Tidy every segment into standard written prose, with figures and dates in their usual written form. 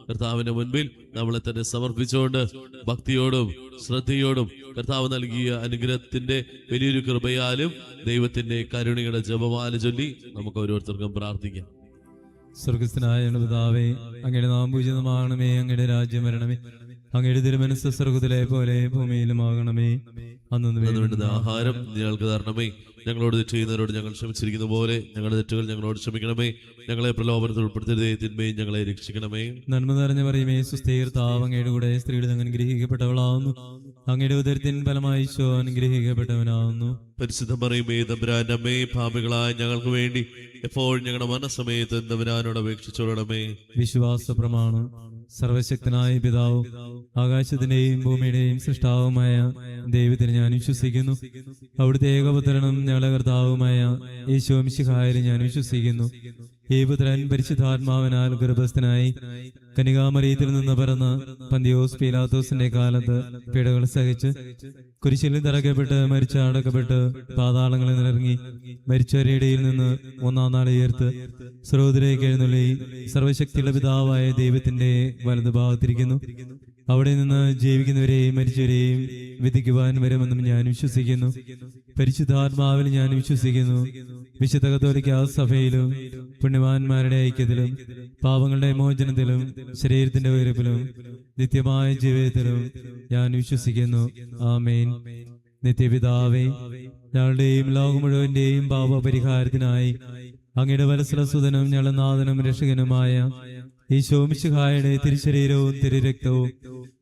കർത്താവിന്റെ മുൻപിൽ നമ്മളെ തന്നെ സമർപ്പിച്ചുകൊണ്ട് ഭക്തിയോടും ശ്രദ്ധയോടും കർത്താവ് നൽകിയ അനുഗ്രഹത്തിന്റെ വലിയൊരു കൃപയാലും ദൈവത്തിന്റെ കരുണയുടെ ജപമാല ചൊല്ലി നമുക്ക് ഓരോരുത്തർക്കും പ്രാർത്ഥിക്കാം. സ്വർഗസ്ഥനായ പിതാവേ, അങ്ങയുടെ നാമം പൂജിതമാകണമേ, അങ്ങയുടെ രാജ്യം വരണമേ, അങ്ങയുടെ തിരുമനസ്സ് സ്വർഗ്ഗത്തിലെ പോലെ ഭൂമിയിലുമാകണമേ. അന്നു വേണ്ടുന്ന ആഹാരം ഞങ്ങൾക്ക് തരണമേ. ഞങ്ങളോട് തെറ്റ് ചെയ്യുന്നവരോട് ഞങ്ങൾ ക്ഷമിച്ചിരിക്കുന്ന പോലെ ഞങ്ങളുടെ തെറ്റുകൾ ഞങ്ങളോട് ക്ഷമിക്കണമേ. ഞങ്ങളെ പ്രലോഭനത്തിൽ ഉൾപ്പെടുത്തരുതേ, തിന്മയും ഞങ്ങളെ രക്ഷിക്കണമേ. നന്മ നിറഞ്ഞ മറിയമേ, സുസ്ഥീ കർത്താവ് അങ്ങയുടെ കൂടെ സ്ത്രീകൾ അങ്ങ് അനുഗ്രഹിക്കപ്പെട്ടവളാവുന്നു. അങ്ങയുടെ ഉദരത്തിൻ ഫലമായി ഈശോ അനുഗ്രഹിക്കപ്പെട്ടവനാവുന്നു. പരിശുദ്ധ മറിയമേ, തമ്പുരാന്റെ അമ്മേ, പാപികളായ ഞങ്ങൾക്ക് വേണ്ടി എപ്പോഴും ഞങ്ങളുടെ മരണസമയത്ത് തമ്പുരാനോട് അപേക്ഷിച്ചോളണമേ. വിശ്വാസ പ്രമാണം. സർവശക്തനായ പിതാവ്, ആകാശത്തിന്റെയും ഭൂമിയുടെയും സൃഷ്ടാവുമായ ദൈവത്തിന് ഞാൻ വിശ്വസിക്കുന്നു. അവിടുത്തെ ഏകപുത്രനും ഞങ്ങളുടെ കർത്താവുമായ യേശു മിശിഹായിൽ ഞാൻ വിശ്വസിക്കുന്നു. ഈ പുത്രൻ പരിശുദ്ധാത്മാവിനാൽ ഗർഭസ്ഥനായി കന്യകാമറിയത്തിൽ നിന്ന് പിറന്ന് പന്തിയോസ് പീലാത്തോസിന്റെ കാലത്ത് പീഡകൾ സഹിച്ച് കുരിശിൽ തറയ്ക്കപ്പെട്ട് മരിച്ച അടക്കപ്പെട്ട് പാതാളങ്ങളിൽ നിന്നിറങ്ങി മരിച്ചവരുടെ ഇടയിൽ നിന്ന് ഒന്നാം നാൾ ഉയർത്ത് സ്രോതത്തിലേക്ക് എഴുന്നള്ളി സർവശക്തിയുള്ള പിതാവായ ദൈവത്തിന്റെ വലതുഭാഗത്തിരിക്കുന്നു. അവിടെ നിന്ന് ജീവിക്കുന്നവരെയും മരിച്ചവരെയും വിധിക്കുവാൻ വരുമെന്നും ഞാൻ വിശ്വസിക്കുന്നു. പരിശുദ്ധാത്മാവിൽ ഞാൻ വിശ്വസിക്കുന്നു. വിശുദ്ധ കത്തോലിക്കാ സഭയിലും പുണ്യവാന്മാരുടെ ഐക്യത്തിലും പാപങ്ങളുടെ മോചനത്തിലും ശരീരത്തിന്റെ ഉയർപ്പിലും നിത്യമായ ജീവിതത്തിലും ഞാൻ വിശ്വസിക്കുന്നു. ആമേൻ. നിത്യപിതാവേ, ഞങ്ങളുടെയും ലോകം മുഴുവന്റെയും പാപപരിഹാരത്തിനായി അങ്ങയുടെ വത്സലസുതനും ഞങ്ങളുടെ നാഥനും രക്ഷകനുമായ ഈശോ മിശിഹായുടെ തിരുശരീരവും തിരുരക്തവും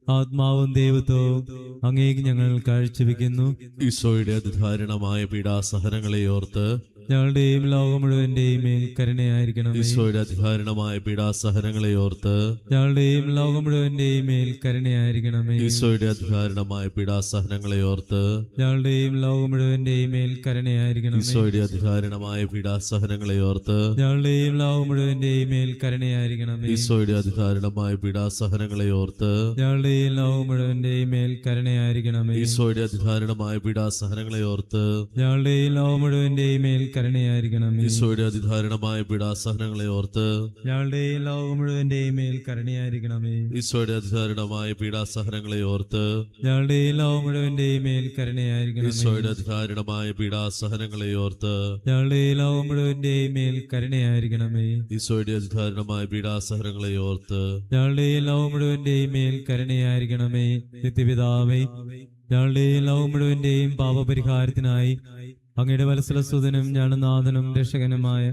ആത്മാവും ദൈവത്വവും അങ്ങേക്ക് ഞങ്ങൾ കാഴ്ചവെക്കുന്നു. ഈശോയുടെ അതിദാരുണമായ പീഡാസഹനങ്ങളെ ഓർത്ത് ഞങ്ങളുടെയും ലോകം മുഴുവന്റെയും മേൽ കരുണയായിരിക്കണം. ഈശോയുടെ അതിദാരുണമായ പീഡാസഹനങ്ങളെ ഓർത്ത് ഞങ്ങളുടെയും ലോകം മുഴുവന്റെയും മേൽ കരുണയായിരിക്കണമേ. ഈശോയുടെ അതിദാരുണമായ പീഡാസഹനങ്ങളെ ഓർത്ത് ഞങ്ങളുടെയും ലോകം മുഴുവന്റെയും മേൽ കരുണയായിരിക്കണം. ഈശോയുടെ അതിദാരുണമായ പീഡാസഹനങ്ങളെ ഓർത്ത് ഞങ്ങളുടെയും ലോകം മുഴുവന്റെയും മേൽ കരുണയായിരിക്കണമേ. ഈശോയുടെ അതിദാരുണമായ പീഡാസഹനങ്ങളെ ഓർത്ത് ഞങ്ങളുടെയും ലോകം മുഴുവന്റെയും മേൽ കരുണയായിരിക്കണമേ. ഈശോയുടെ അതിദാരുണമായ പീഡാസഹനങ്ങളെ ഓർത്ത് ഞങ്ങളുടെയും ലോകം മുഴുവന്റെയും മേൽ കരുണയായിരിക്കണമേ. ഈശോയുടെ അതിദാരുണമായ പീഡാസഹനങ്ങളെ ഓർത്ത് ഞങ്ങളുടെയും ലോകം മുഴുവന്റെയും മേൽ കരുണയായിരിക്കണമേ. ഈശോയുടെ അതിദാരുണമായ പീഡാസഹനങ്ങളെ ഓർത്ത് ഞങ്ങളുടെയും ലോകം മുഴുവന്റെയും മേൽ കരുണയായിരിക്കണമേ. ഈശോയുടെ അതിദാരുണമായ പീഡാസഹനങ്ങളെ ഓർത്ത് ഞങ്ങളുടെയും ലോകം മുഴുവന്റെയും മേൽ കരുണയായിരിക്കണമേ. ഈശോയുടെ അതിദാരുണമായ പീഡാസഹനങ്ങളെ ഓർത്ത് ഞങ്ങളുടെയും ലോകം മുഴുവന്റെയും മേൽ കരുണയായിരിക്കണമേ. നിത്യപിതാവേ, ഞങ്ങളുടെയും ലോകം മുഴുവന്റെയും പാപപരിഹാരത്തിനായി അങ്ങയുടെ വത്സലസുതനും ഞങ്ങളുടെ നാഥനും രക്ഷകനുമായ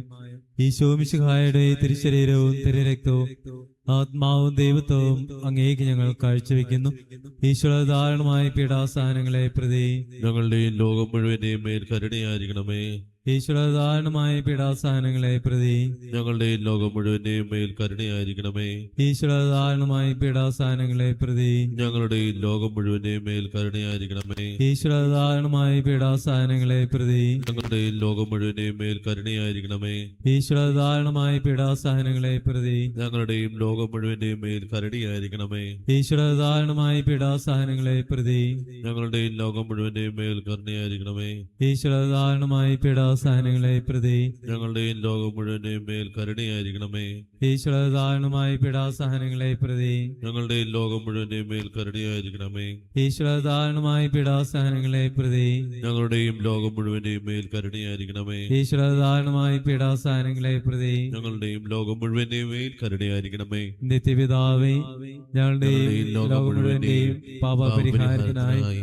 ഈശോ മിശിഹായുടെ തിരുശരീരവും തിരുരക്തവും ആത്മാവും ദൈവത്വവും അങ്ങേക്ക് ഞങ്ങൾ കാഴ്ചവെക്കുന്നു. ഈശ്വരധാരണമായ പീഡാസഹനങ്ങളെ പ്രതി ഞങ്ങളുടെയും ലോകം മുഴുവന്റെയും മേൽ കരുണയായിരിക്കണമേ. ഈശ്വരധാരണമായ പീഡാസഹനങ്ങളെ പ്രതി ഞങ്ങളുടെയും ലോകം മുഴുവന്റെയും മേൽ കരുണയായിരിക്കണമേ. ഈശ്വരധാരണമായ പീഡാസഹനങ്ങളെ പ്രതി ഞങ്ങളുടെയും ലോകം മുഴുവന്റെയും മേൽ കരുണയായിരിക്കണമേ. ഈശ്വരധാരണമായ പീഡാസഹനങ്ങളെ പ്രതി ഞങ്ങളുടെയും ലോകം മുഴുവന്റെയും മേൽ കരുണയായിരിക്കണമേ. ഈശ്വരധാരണമായ പീഡാസഹനങ്ങളെ പ്രതി ഞങ്ങളുടെയും ലോകം മുഴുവന്റെയും മേൽ കരുണയായിരിക്കണമേ. ഈശ്വരധാരണമായ പീഡാസഹനങ്ങളെ പ്രതി ഞങ്ങളുടെയും ലോകം മുഴുവന്റെയും മേൽ കരുണയായിരിക്കണമേ. ഈശ്വരധാരണമായ പീഡാസഹനങ്ങളെ പ്രതി ഞങ്ങളുടെയും ലോകം മുഴുവന്റെയും മേൽ കരുണയായിരിക്കണമേ. ഈശ്വരധാരണമായ പീഡാസഹനങ്ങളെ പ്രതി ഞങ്ങളുടെയും ലോകം മുഴുവന്റെയും മേൽ കരുണയായിരിക്കണമേ. ഈശ്വരധാരണമായ പീഡാസഹനങ്ങളെ പ്രതി ഞങ്ങളുടെയും ലോകം മുഴുവന്റെയും മേൽ കരുണയായിരിക്കണമേ. ഈശ്വരധാരണമായ പീഡാസഹനങ്ങളെ പ്രതി ഞങ്ങളുടെയും ലോകം മുഴുവന്റെയും മേൽ കരുണയായിരിക്കണമേ. നിത്യപിതാവേ, ഞങ്ങളുടെയും ലോകം മുഴുവന്റെയും പാപപരിഹാരത്തിനായി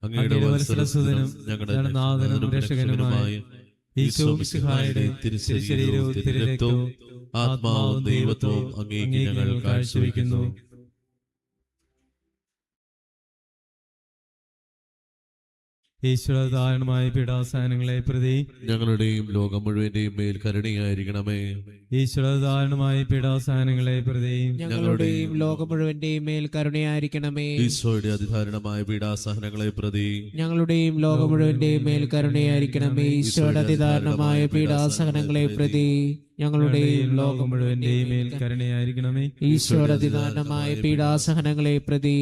അങ്ങയുടെ വത്സലസുതനും ഞങ്ങളുടെ നാഥനും രക്ഷകനുമായ ഈശോ മിശിഹായുടെ തിരുശരീരവും തിരുരക്തവും ആത്മാവും ദൈവത്വവും അങ്ങേക്ക് ഞങ്ങൾ കാഴ്ചവെക്കുന്നു. ഈശ്വരധാരണമായ പീഡാസഹനങ്ങളെ പ്രതി ഞങ്ങളുടെയും ലോകം മുഴുവന്റെയും മേൽ കരുണയായിരിക്കണമേ. ഈശ്വരധാരണമായ പീഡാസഹനങ്ങളെ പ്രതി ഞങ്ങളുടെയും ലോകം മുഴുവന്റെയും മേൽ കരുണയായിരിക്കണമേ. ഈശോയുടെ അതിദാരുണമായ പീഡാസഹനങ്ങളെ പ്രതി ഞങ്ങളുടെയും ലോകം മുഴുവന്റെയും മേൽ കരുണയായിരിക്കണമേ. ഈശോയുടെ അതിദാരുണമായ പീഡാസഹനങ്ങളെ പ്രതി ഞങ്ങളുടെയും ലോകം മുഴുവന്റെയും മേൽ കരുണയായിരിക്കണമേ. ഈശോയുടെ അതിദാരുണമായ പീഡാസഹനങ്ങളെ പ്രതി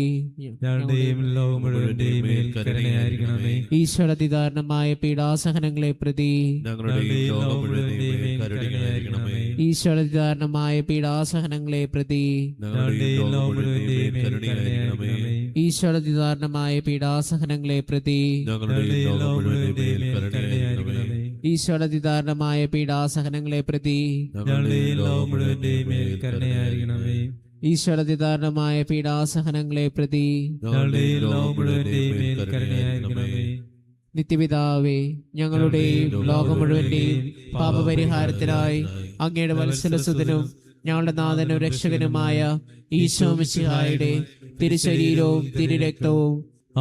ഞങ്ങളുടെയും ലോകം മുഴുവന്റെയും മേൽ കരുണയായിരിക്കണമേ. ഈശോയുടെ അതിദാരുണമായ പീഡാസഹനങ്ങളെ പ്രതി ഞങ്ങളുടെയും ലോകം മുഴുവന്റെയും മേൽ കരുണയായിരിക്കണമേ. ഈശോയുടെ ദാരുണമായ പീഡാസഹനങ്ങളെ പ്രതി ഞങ്ങളുടെയും ലോകം മുഴുവന്റെയും മേൽ കരുണയായിരിക്കണമേ. ഈശോയുടെ ദാരുണമായ പീഡാസഹനങ്ങളെ പ്രതി ഞങ്ങളുടെയും ലോകം മുഴുവന്റെയും മേൽ കരുണയായിരിക്കണമേ. ഈശോയുടെ ദാരുണമായ പീഡാസഹനങ്ങളെ പ്രതി ഞങ്ങളുടെയും ലോകം മുഴുവന്റെയും മേൽ കരുണയായിരിക്കണമേ. ഈശോയുടെ ദാരുണമായ പീഡാസഹനങ്ങളെ പ്രതി ഞങ്ങളുടെയും ലോകം മുഴുവന്റെയും മേൽ കരുണയായിരിക്കണമേ. നിത്യപിതാവേ, ഞങ്ങളുടെയും ലോകം മുഴുവന്റെയും പാപപരിഹാരത്തിനായി അങ്ങയുടെ വത്സലസുതനും ഞങ്ങളുടെ നാഥനും രക്ഷകനുമായ ഈശോ മിശിഹായുടെ തിരുശരീരവും തിരുരക്തവും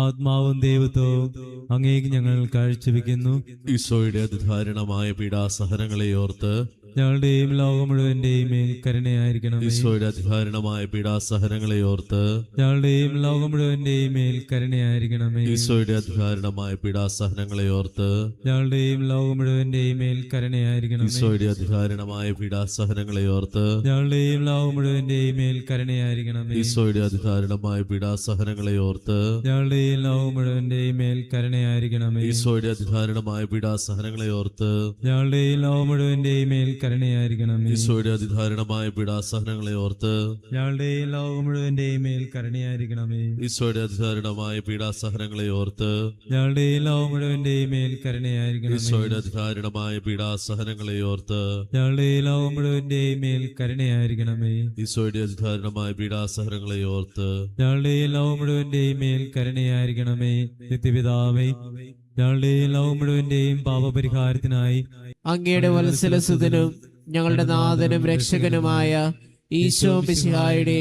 ആത്മാവും ദൈവത്വവും അങ്ങേക്ക് ഞങ്ങൾ കാഴ്ചവെക്കുന്നു. ഈശോയുടെ അതിദാരുണമായ പീഡാസഹനങ്ങളെ ഓർത്ത് ഞങ്ങളുടെയും ലോകം മുഴുവന്റെയും മേൽ കരുണയായിരിക്കണമേ. ഈശോയുടെ അതിദാരുണമായ പീഡാസഹനങ്ങളെ ഓർത്ത് ഞങ്ങളുടെയും ലോകം മുഴുവന്റെയും മേൽ കരുണയായിരിക്കണമേ. ഈശോയുടെ അതിദാരുണമായ പീഡാസഹനങ്ങളെ ഓർത്ത് ഞങ്ങളുടെയും ലോകം മുഴുവന്റെയും മേൽ കരുണയായിരിക്കണമേ. ഈശോയുടെ അതിദാരുണമായ പീഡാസഹനങ്ങളെ ഓർത്ത് ഞങ്ങളുടെയും ലോകം മുഴുവന്റെയും മേൽ കരുണയായിരിക്കണമേ. ഈശോയുടെ അതിദാരുണമായ പീഡാസഹനങ്ങളെ ഓർത്ത് ഞങ്ങളുടെയും ലോകം മുഴുവന്റെയും മേൽ കരുണയായിരിക്കണമേ. ഈശോയുടെ അതിദാരുണമായ പീഡാസഹനങ്ങളെ ഓർത്ത് ഞങ്ങളുടെയും ലോകം മുഴുവന്റെയും മേൽ കരുണയായിരിക്കണമേ. ഈശോയുടെ അതിദാരുണമായ പീഡാസഹനങ്ങളെ ഓർത്ത് ഞങ്ങളുടെയും ലോകം മുഴുവന്റെയും മേൽ കരുണയായിരിക്കണമേ. ഈശോയുടെ അതിദാരുണമായ പീഡാസഹനങ്ങളെ ഓർത്ത് ഞങ്ങളുടെയും ലോകം മുഴുവന്റെയും മേൽ കരുണയായിരിക്കണമേ. ഈശോയുടെ അതിദാരുണമായ പീഡാസഹനങ്ങളെ ഓർത്ത് ഞങ്ങളുടെയും ലോകം മുഴുവന്റെയും മേൽ കരുണയായിരിക്കണമേ. ഈശോയുടെ അതിദാരുണമായ പീഡാസഹനങ്ങളെ ഓർത്ത് ഞങ്ങളുടെയും ലോകം മുഴുവന്റെയും മേൽ കരുണയായിരിക്കണമേ. നിത്യപിതാവേ, ഞങ്ങളുടെയും ലോകം മുഴുവന്റെയും പാപപരിഹാരത്തിനായി അങ്ങയുടെ വത്സലസുതനും ഞങ്ങളുടെ നാഥനും രക്ഷകനുമായ ഈശോ മിശിഹായുടെ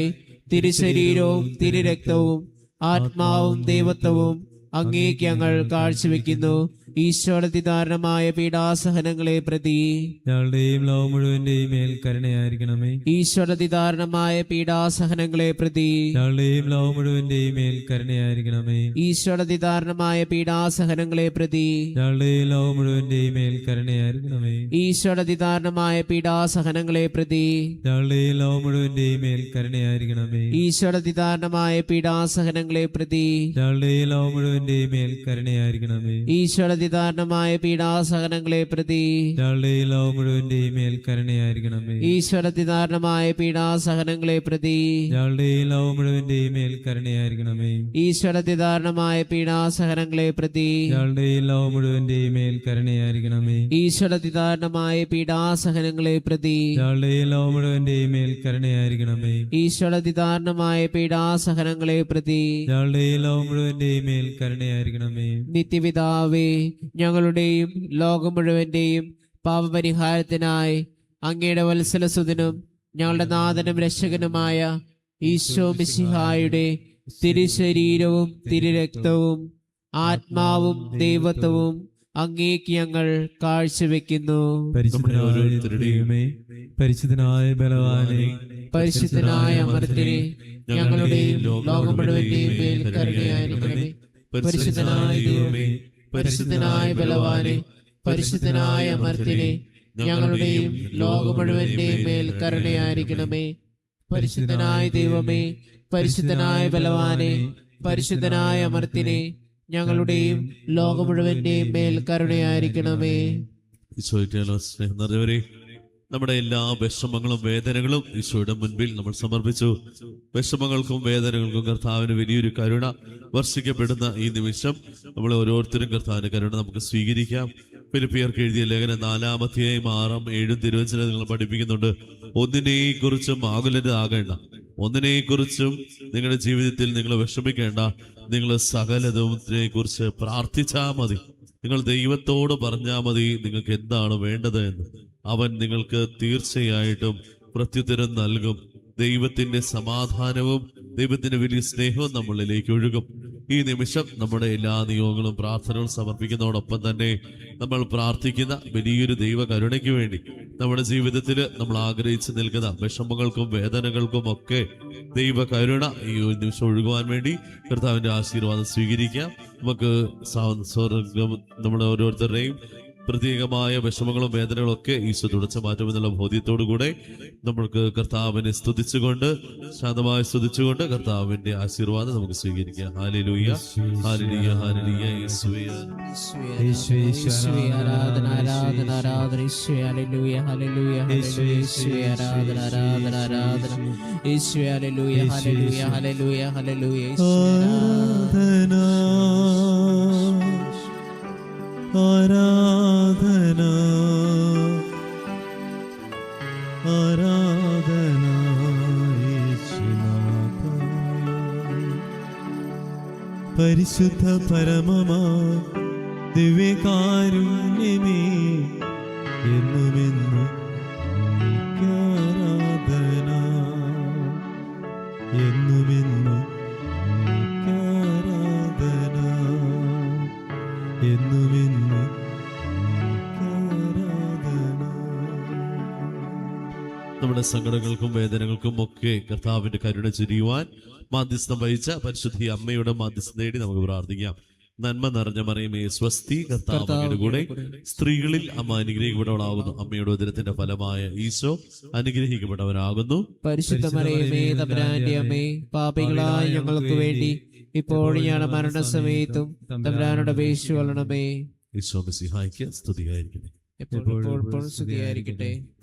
തിരുശരീരവും തിരുരക്തവും ആത്മാവും ദൈവത്വവും അങ്ങേക്ക് ഞങ്ങൾ കാഴ്ചവെക്കുന്നു. ഈശോയുടെ അതിദാരുണമായ പീഡാസഹനങ്ങളെ പ്രതി ഞങ്ങളുടെയും ലോകം മുഴുവന്റെയും മേൽ കരുണയായിരിക്കണമേ. ഈശോയുടെ അതിദാരുണമായ പീഡാസഹനങ്ങളെ പ്രതി ഞങ്ങളുടെയും ലോകം മുഴുവന്റെയും മേൽ കരുണയായിരിക്കണമേ. ഈശോയുടെ അതിദാരുണമായ പീഡാസഹനങ്ങളെ പ്രതി ഞങ്ങളുടെയും ലോകം മുഴുവന്റെയും മേൽ കരുണയായിരിക്കണമേ. ഈശോയുടെ അതിദാരുണമായ പീഡാസഹനങ്ങളെ പ്രതി ഞങ്ങളുടെയും ലോകം മുഴുവന്റെയും മേൽ കരുണയായിരിക്കണമേ. ഈശോയുടെ അതിദാരുണമായ പീഡാസഹനങ്ങളെ പ്രതി ഞങ്ങളുടെയും ലോകം മുഴുവന്റെയും മേൽ കരുണയായിരിക്കണമേ. ഈശോയുടെ അതിദാരുണമായ പീഡാസഹനങ്ങളെ പ്രതി ഞങ്ങളുടെയും ലോകം മുഴുവന്റെയും മേൽ കരുണയായിരിക്കണമേ. ഈശോയുടെ അതിദാരുണമായ പീഡാസഹനങ്ങളെ പ്രതി ഞങ്ങളുടെയും ലോകം മുഴുവന്റെയും മേൽ കരുണയായിരിക്കണമേ. ഈശോയുടെ അതിദാരുണമായ പീഡാസഹനങ്ങളെ പ്രതി ഞങ്ങളുടെയും ലോകം മുഴുവന്റെയും മേൽ കരുണയായിരിക്കണമേ. ഈശോയുടെ അതിദാരുണമായ പീഡാസഹനങ്ങളെ പ്രതി ഞങ്ങളുടെയും ലോകം മുഴുവന്റെയും മേൽ കരുണയായിരിക്കണമേ. ഈശോയുടെ അതിദാരുണമായ പീഡാസഹനങ്ങളെ പ്രതി ഞങ്ങളുടെയും ലോകം മുഴുവന്റെയും മേൽ കരുണയായിരിക്കണമേ. നിത്യപിതാവേ, ഞങ്ങളുടെയും ലോകം മുഴുവന്റെയും പാപപരിഹാരത്തിനായി അങ്ങയുടെ വത്സലസുതനും ഞങ്ങളുടെ നാഥനും രക്ഷകനുമായ ഈശോ മിശിഹായുടെ തിരുശരീരവും തിരുരക്തവും ആത്മാവും ദൈവത്വവും അങ്ങേക്ക് ഞങ്ങൾ കാഴ്ചവെക്കുന്നു. പരിശുദ്ധനായ ദൈവമേ, പരിശുദ്ധനായ ബലവാനെ, പരിശുദ്ധനായ അമർത്തിനെ, ഞങ്ങളുടെയും ലോകം മുഴുവന്റെയും മേൽ കരുണയായിരിക്കണമേ. പരിശുദ്ധനായ ദൈവമേ, പരിശുദ്ധനായ ബലവാനെ, പരിശുദ്ധനായ അമർത്തിനെ, ഞങ്ങളുടെയും ലോകം മുഴുവന്റെയും മേൽ കരുണയായിരിക്കണമേ. പരിശുദ്ധനായ ദൈവമേ, പരിശുദ്ധനായ ബലവാനെ, പരിശുദ്ധനായ അമർത്തിനെ, ഞങ്ങളുടെയും ലോകം മുഴുവന്റെയും മേൽ കരുണയായിരിക്കണമേ. ഈശോയ്ക്കുള്ള സ്നേഹം നിറഞ്ഞവരെ, നമ്മുടെ എല്ലാ വിഷമങ്ങളും വേദനകളും ഈശോയുടെ മുൻപിൽ നമ്മൾ സമർപ്പിച്ചു. വിഷമങ്ങൾക്കും വേദനകൾക്കും കർത്താവിന് വലിയൊരു കരുണ വർഷിക്കപ്പെടുന്ന ഈ നിമിഷം നമ്മൾ ഓരോരുത്തരും കർത്താവിന്റെ കരുണ നമുക്ക് സ്വീകരിക്കാം. ഫിലിപ്പിയർക്ക് എഴുതിയ ലേഖനം 4-ാം അധ്യായം 6-7 തിരുവചനം നിങ്ങൾ പഠിപ്പിക്കുന്നുണ്ട്. ഒന്നിനെയും കുറിച്ചും ആകുലരാകേണ്ട, ഒന്നിനെയും കുറിച്ചും നിങ്ങളുടെ ജീവിതത്തിൽ നിങ്ങൾ വിഷമിക്കേണ്ട. നിങ്ങൾ സകലതിനെ കുറിച്ച് പ്രാർത്ഥിച്ചാൽ മതി. നിങ്ങൾ ദൈവത്തോട് പറഞ്ഞാൽ മതി നിങ്ങൾക്ക് എന്താണ് വേണ്ടത് എന്ന്. അവൻ നിങ്ങൾക്ക് തീർച്ചയായിട്ടും പ്രത്യുത്തരം നൽകും. ദൈവത്തിന്റെ സമാധാനവും ദൈവത്തിന്റെ വലിയ സ്നേഹവും നമ്മളിലേക്ക് ഒഴുകും. ഈ നിമിഷം നമ്മുടെ എല്ലാ നിയോഗങ്ങളും പ്രാർത്ഥനകളും സമർപ്പിക്കുന്നതോടൊപ്പം തന്നെ നമ്മൾ പ്രാർത്ഥിക്കുന്ന വലിയൊരു ദൈവ കരുണയ്ക്ക് വേണ്ടി നമ്മുടെ ജീവിതത്തിൽ നമ്മൾ ആഗ്രഹിച്ച് നിൽക്കുന്ന വിഷമങ്ങൾക്കും വേദനകൾക്കും ഒക്കെ ദൈവ കരുണ ഈ ഒരു നിമിഷം ഒഴുകുവാൻ വേണ്ടി കർത്താവിന്റെ ആശീർവാദം സ്വീകരിക്കാം. നമുക്ക് സ്വർഗം നമ്മുടെ ഓരോരുത്തരുടെയും പ്രത്യേകമായ വിഷമങ്ങളും വേദനകളും ഒക്കെ ഈശോ തുടച്ചു മാറ്റുമെന്നുള്ള ബോധ്യത്തോടുകൂടെ നമ്മൾക്ക് കർത്താവിനെ സ്തുതിച്ചുകൊണ്ട് ശാന്തമായി സ്തുതിച്ചുകൊണ്ട് കർത്താവിന്റെ ആശീർവാദം നമുക്ക് സ്വീകരിക്കാം. Hallelujah, hallelujah, hallelujah. യേശുവേ യേശുവേ ആരാധന ആരാധന ആരാധന. യേശുവേ ഹല്ലേലൂയ ഹല്ലേലൂയ ഹല്ലേലൂയ. യേശുവേ ആരാധന ആരാധന ആരാധന. യേശുവേ ഹല്ലേലൂയ ഹല്ലേലൂയ ഹല്ലേലൂയ ഹല്ലേലൂയ. ആരാധന ആരാധന യേശുനാഥ. പരിശുദ്ധ പരമമാ ദിവ്യകാരുണ്യമേ എന്നുമെന്നും ആരാധന എന്നുമെന്നും ആരാധന എന്നുമെന്നും ആരാധന. നമ്മുടെ സങ്കടങ്ങൾക്കും വേദനകൾക്കും ഒക്കെ കർത്താവിന്റെ കരുണ ചൊരിയുവാൻ മാധ്യസ്ഥം വഹിച്ച പരിശുദ്ധി അമ്മയുടെ മാധ്യസ്ഥം തേടി നമുക്ക് പ്രാർത്ഥിക്കാം. നന്മ നിറഞ്ഞ മറിയമേ സ്വസ്തി, കർത്താവ് അങ്ങയുടെ കൂടെ സ്ത്രീകളിൽ അമ്മ അനുഗ്രഹിക്കപ്പെട്ടവളാകുന്നു. അമ്മയുടെ ഉദരത്തിന്റെ ഫലമായ ഈശോ അനുഗ്രഹിക്കപ്പെട്ടവനാകുന്നു. പരിശുദ്ധ മറിയമേ തമ്പുരാന്റെ അമ്മേ, പാപികളായ ഞങ്ങൾക്ക് വേണ്ടി ഇപ്പോഴും ഞങ്ങളുടെ മരണസമയത്തും തമ്പുരാനോട് അപേക്ഷിച്ചു കൊള്ളണമേ. ഈശോ മിശിഹായ്ക്ക് സ്തുതിയായിരിക്കട്ടെ. എപ്പോഴും സ്തുതിയായിരിക്കട്ടെ.